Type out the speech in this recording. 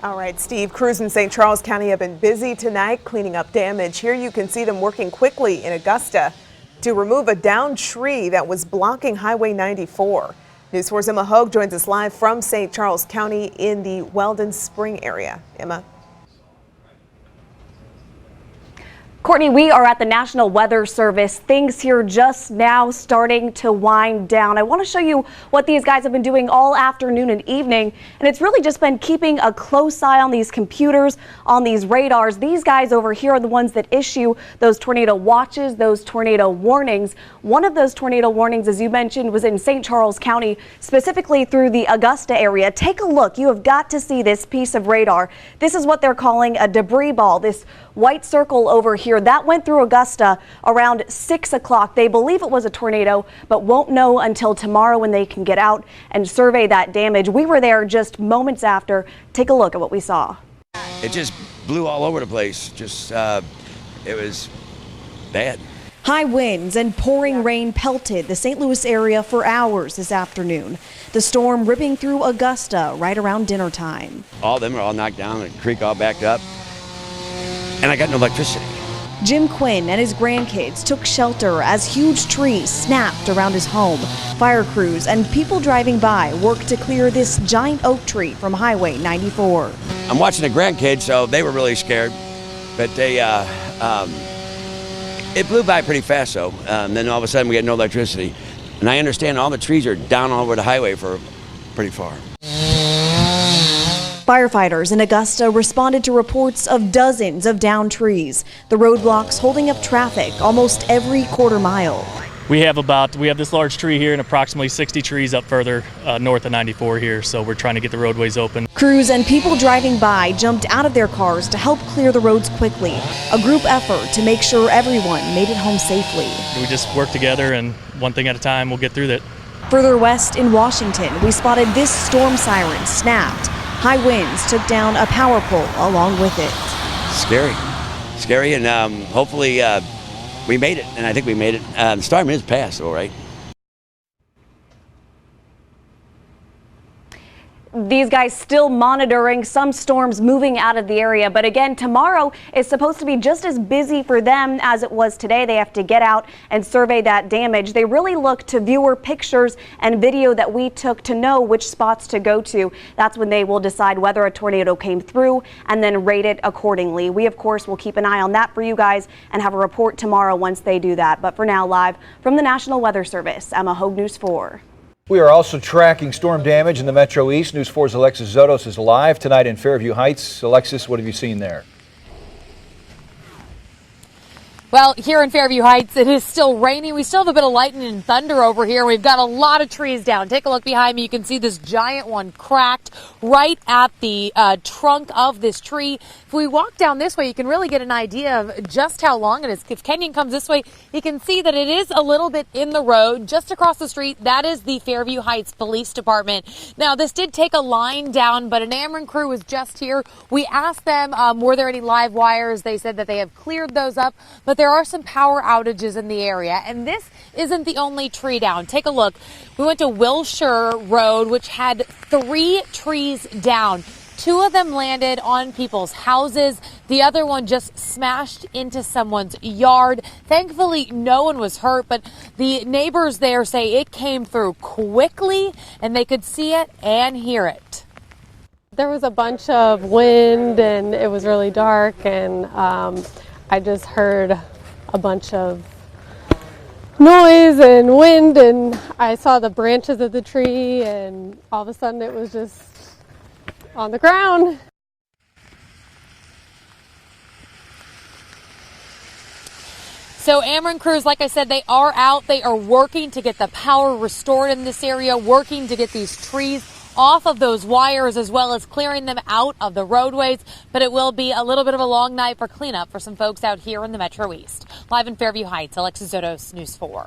All right, Steve, crews in St. Charles County have been busy tonight cleaning up damage. Here you can see them working quickly in Augusta to remove a downed tree that was blocking Highway 94. News 4's Emma Hogue joins us live from St. Charles County in the Weldon Spring area. Emma. Courtney, we are at the National Weather Service. Things here just now starting to wind down. I want to show you what these guys have been doing all afternoon and evening, and it's really just been keeping a close eye on these computers, on these radars. These guys over here are the ones that issue those tornado watches, those tornado warnings. One of those tornado warnings, as you mentioned, was in St. Charles County, specifically through the Augusta area. Take a look. You have got to see this piece of radar. This is what they're calling a debris ball, this white circle over here. That went through Augusta around 6 o'clock. They believe it was a tornado, but won't know until tomorrow when they can get out and survey that damage. We were there just moments after. Take a look at what we saw. It just blew all over the place. It was bad. High winds and pouring rain pelted the St. Louis area for hours this afternoon. The storm ripping through Augusta right around dinner time. All of them are all knocked down, the creek all backed up, and I got no electricity. Jim Quinn and his grandkids took shelter as huge trees snapped around his home. Fire crews and people driving by worked to clear this giant oak tree from Highway 94. I'm watching the grandkids, so they were really scared, but it blew by pretty fast, though. Then all of a sudden we had no electricity. And I understand all the trees are down all over the highway for pretty far. Firefighters in Augusta responded to reports of dozens of downed trees. The roadblocks holding up traffic almost every quarter mile. We have this large tree here and approximately 60 trees up further north of 94 here, so we're trying to get the roadways open. Crews and people driving by jumped out of their cars to help clear the roads quickly. A group effort to make sure everyone made it home safely. We just work together, and one thing at a time, we'll get through that. Further west in Washington, we spotted this storm siren snapped. High winds took down a power pole along with it. Scary, and hopefully we made it, and I think we made it. The storm is past, all right. These guys still monitoring some storms moving out of the area. But again, tomorrow is supposed to be just as busy for them as it was today. They have to get out and survey that damage. They really look to viewer pictures and video that we took to know which spots to go to. That's when they will decide whether a tornado came through and then rate it accordingly. We, of course, will keep an eye on that for you guys and have a report tomorrow once they do that. But for now, live from the National Weather Service, Emma Hogue, News 4. We are also tracking storm damage in the Metro East. News 4's Alexis Zotos is live tonight in Fairview Heights. Alexis, what have you seen there? Well, here in Fairview Heights, it is still raining. We still have a bit of lightning and thunder over here. We've got a lot of trees down. Take a look behind me. You can see this giant one cracked right at the trunk of this tree. If we walk down this way, you can really get an idea of just how long it is. If Kenyon comes this way, you can see that it is a little bit in the road. Just across the street, that is the Fairview Heights Police Department. Now, this did take a line down, but an Ameren crew was just here. We asked them, were there any live wires? They said that they have cleared those up, but there are some power outages in the area, and this isn't the only tree down. Take a look. We went to Wilshire Road, which had 3 trees down. 2 of them landed on people's houses. The other one just smashed into someone's yard. Thankfully, no one was hurt, but the neighbors there say it came through quickly, and they could see it and hear it. There was a bunch of wind, and it was really dark, and I just heard a bunch of noise and wind, and I saw the branches of the tree, and all of a sudden it was just on the ground. So Ameren crews, like I said, they are out. They are working to get the power restored in this area, working to get these trees off of those wires as well as clearing them out of the roadways. But it will be a little bit of a long night for cleanup for some folks out here in the Metro East. Live in Fairview Heights, Alexis Zotos, News 4.